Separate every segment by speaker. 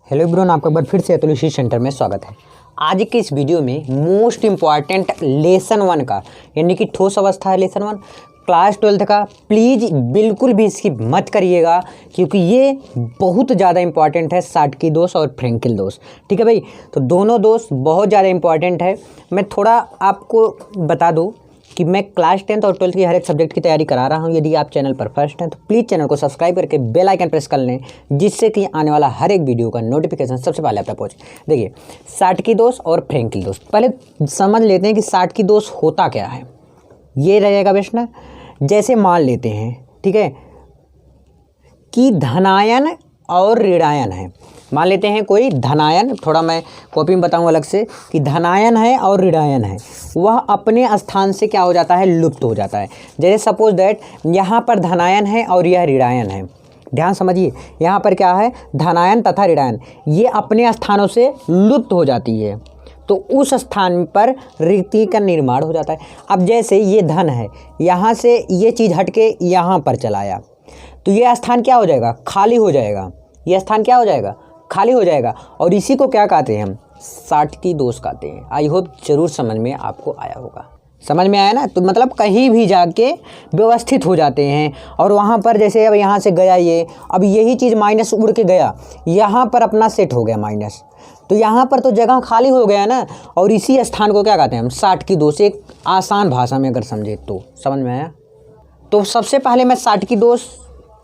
Speaker 1: Hello everyone, आपका एक बार फिर से अतुल सेंटर में स्वागत है। आज के इस वीडियो में मोस्ट इम्पॉर्टेंट लेसन 1 का यानी कि ठोस अवस्था है लेसन 1 क्लास 12 का, प्लीज़ बिल्कुल भी स्किप मत करिएगा क्योंकि ये बहुत ज़्यादा इंपॉर्टेंट है। साटकी दोष और फ्रेंकिल दोष, ठीक है भाई। तो दोनों दोष बहुत ज़्यादा इंपॉर्टेंट है। मैं थोड़ा आपको बता दूँ कि मैं क्लास 10th और 12th की हर एक सब्जेक्ट की तैयारी करा रहा हूं। यदि आप चैनल पर फर्स्ट हैं तो प्लीज़ चैनल को सब्सक्राइब करके बेल आइकन प्रेस कर लें, जिससे कि आने वाला हर एक वीडियो का नोटिफिकेशन सबसे पहले आप तक पहुंचे। देखिए, साटकी दोष और फ्रेंकिल दोष, पहले समझ लेते हैं कि साटकी दोष होता क्या है। ये रहेगा प्रश्न। जैसे मान लेते हैं, ठीक है, कि धनायन और ऋणायन है। मान लेते हैं कोई धनायन, थोड़ा मैं कॉपी में बताऊं अलग से, कि धनायन है और ऋणायन है, वह अपने स्थान से क्या हो जाता है, लुप्त हो जाता है। जैसे सपोज दैट यहाँ पर धनायन है और यह ऋणायन है। ध्यान समझिए, यहाँ पर क्या है, धनायन तथा ऋणायन, ये अपने स्थानों से लुप्त हो जाती है, तो उस स्थान पर रिक्ति का निर्माण हो जाता है। अब जैसे ये धन है, यहाँ से ये चीज़ हट के यहाँ पर चलाया, तो ये स्थान क्या हो जाएगा, खाली हो जाएगा। ये स्थान क्या हो जाएगा, खाली हो जाएगा। और इसी को क्या कहते हैं हम, साटकी दोष कहते हैं। आई होप जरूर समझ में आपको आया होगा। समझ में आया ना। तो मतलब कहीं भी जाके व्यवस्थित हो जाते हैं और वहाँ पर जैसे अब यहाँ से गया ये, अब यही चीज़ माइनस उड़ के गया, यहाँ पर अपना सेट हो गया माइनस, तो यहाँ पर तो जगह खाली हो गया ना। और इसी स्थान को क्या कहते हैं हम, साटकी दोष। एक आसान भाषा में अगर समझे तो समझ में आया। तो सबसे पहले मैं साटकी दोष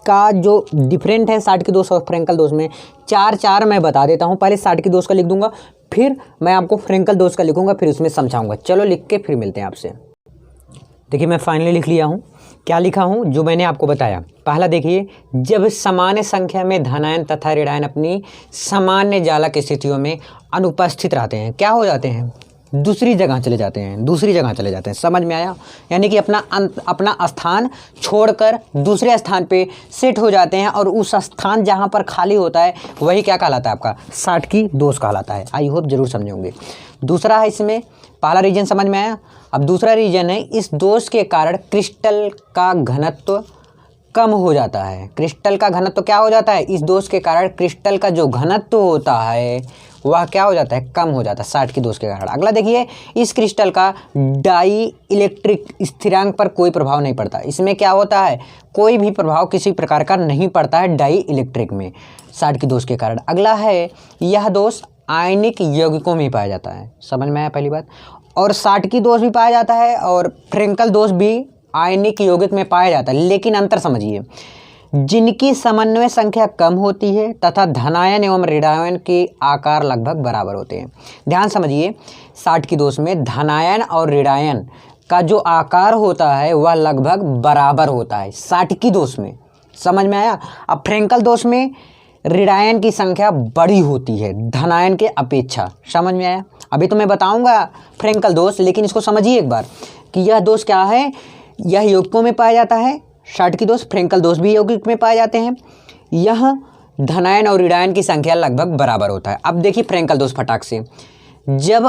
Speaker 1: का जो डिफरेंट है साटकी दोष और फ्रेंकल दोष में, चार मैं बता देता हूँ। पहले साटकी दोष का लिख दूंगा, फिर मैं आपको फ्रेंकल दोष का लिखूंगा, फिर उसमें समझाऊंगा। चलो लिख के फिर मिलते हैं आपसे। देखिए, मैं फाइनली लिख लिया हूँ। क्या लिखा हूँ, जो मैंने आपको बताया। पहला देखिए, जब सामान्य संख्या में धनायन तथा ऋणायन अपनी सामान्य जालक स्थितियों में अनुपस्थित रहते हैं, क्या हो जाते हैं, दूसरी जगह चले जाते हैं। समझ में आया। यानी कि अपना स्थान छोड़कर दूसरे स्थान पे सेट हो जाते हैं और उस स्थान जहाँ पर खाली होता है वही क्या कहलाता है, आपका साटकी दोष कहलाता है। आई होप जरूर समझोगे। दूसरा है, इसमें पहला रीजन समझ में आया। अब दूसरा रीजन है, इस दोष के कारण क्रिस्टल का घनत्व कम हो जाता है। क्रिस्टल का घनत्व क्या हो जाता है, इस दोष के कारण क्रिस्टल का जो घनत्व होता है वह क्या हो जाता है, कम हो जाता है साटकी दोष के कारण। अगला देखिए, इस क्रिस्टल का डाई इलेक्ट्रिक स्थिरांक पर कोई प्रभाव नहीं पड़ता। इसमें क्या होता है, कोई भी प्रभाव किसी प्रकार का नहीं पड़ता है डाई इलेक्ट्रिक में साटकी दोष के कारण। अगला है, यह दोष आयनिक यौगिकों में पाया जाता है। समझ में आया पहली बात। और साटकी दोष भी पाया जाता है और फ्रेंकल दोष भी आयनिक यौगिक में पाया जाता है, लेकिन अंतर समझिए, जिनकी समन्वय संख्या कम होती है तथा धनायन एवं ऋणायन के आकार लगभग बराबर होते हैं। ध्यान समझिए, साटकी दोष में धनायन और ऋणायन का जो आकार होता है वह लगभग बराबर होता है साटकी दोष में। समझ में आया। अब फ्रेंकल दोष में ऋणायन की संख्या बड़ी होती है धनायन के अपेक्षा। समझ में आया। अभी तो मैं बताऊंगा फ्रेंकल दोष, लेकिन इसको समझिए एक बार कि यह दोष क्या है, यह यौगिकों में पाया जाता है। साटकी दोष, फ्रेंकल दोष भी यौगिक में पाए जाते हैं। यह धनायन और ऋणायन की संख्या लगभग बराबर होता है। अब देखिए फ्रेंकल दोष फटाक से, जब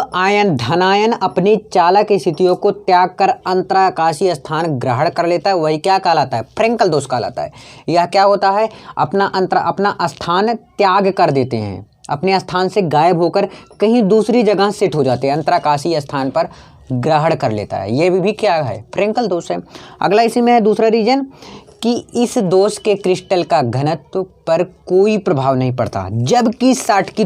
Speaker 1: धनायन अपनी चालक स्थितियों को त्याग कर अंतराकाशीय स्थान ग्रहण कर लेता है वही क्या कहलाता है, फ्रेंकल दोष कहलाता है। यह क्या होता है, अपना स्थान त्याग कर देते हैं, अपने स्थान से गायब होकर कहीं दूसरी जगह सेट हो जाते हैं, अंतराकाशीय स्थान पर ग्रहण कर लेता है। ये भी क्या है, फ्रेंकल दोष है। अगला इसी में है दूसरा रीजन कि इस दोष के क्रिस्टल का घनत्व पर कोई प्रभाव नहीं पड़ता, जबकि साटकी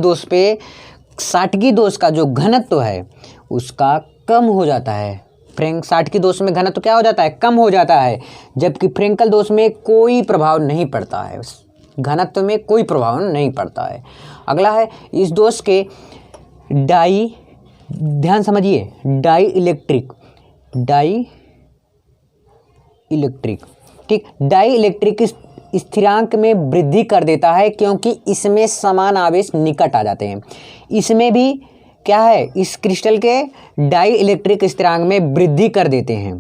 Speaker 1: दोष का जो घनत्व है उसका कम हो जाता है। साटकी दोष में घनत्व क्या हो जाता है, कम हो जाता है, जबकि फ्रेंकल दोष में कोई प्रभाव नहीं पड़ता है, घनत्व में कोई प्रभाव नहीं पड़ता है। अगला है, इस दोष के ध्यान समझिए, डाई इलेक्ट्रिक, ठीक, डाई इलेक्ट्रिक स्थिरांक में वृद्धि कर देता है क्योंकि इसमें समान आवेश निकट आ जाते हैं। इसमें भी क्या है, इस क्रिस्टल के डाई इलेक्ट्रिक स्थिरांक में वृद्धि कर देते हैं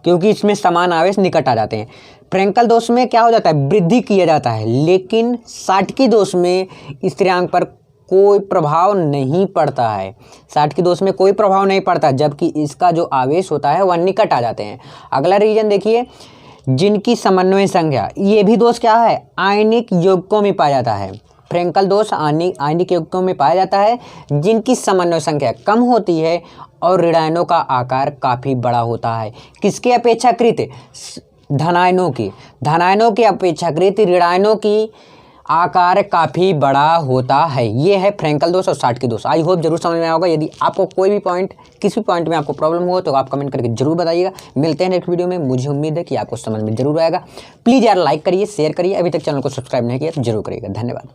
Speaker 1: क्योंकि इसमें समान आवेश निकट आ जाते हैं। फ्रेंकल दोष में क्या हो जाता है, वृद्धि किया जाता है, लेकिन साटकी दोष में स्थिरांक पर कोई प्रभाव नहीं पड़ता है। साटकी दोष में कोई प्रभाव नहीं पड़ता, जबकि इसका जो आवेश होता है वह निकट आ जाते हैं। अगला रीजन देखिए, जिनकी समन्वय संख्या, ये भी दोष क्या है, आयनिक यौगिकों में पाया जाता है। फ्रेंकल दोष आयनिक यौगिकों में पाया जाता है जिनकी समन्वय संख्या कम होती है और ऋणायनों का आकार काफ़ी बड़ा होता है। किसके अपेक्षाकृत? धनायनों की अपेक्षाकृत ऋणायनों की आकार काफ़ी बड़ा होता है। ये है फ्रेंकल दोष और साल्ट की दोष। आई होप जरूर समझ में आया होगा। यदि आपको कोई भी पॉइंट, किसी भी पॉइंट में आपको प्रॉब्लम हो तो आप कमेंट करके जरूर बताइएगा। मिलते हैं नेक्स्ट वीडियो में। मुझे उम्मीद है कि आपको समझ में जरूर आएगा। प्लीज़ यार लाइक करिए, शेयर करिए। अभी तक चैनल को सब्सक्राइब नहीं किया तो जरूर करिएगा। धन्यवाद।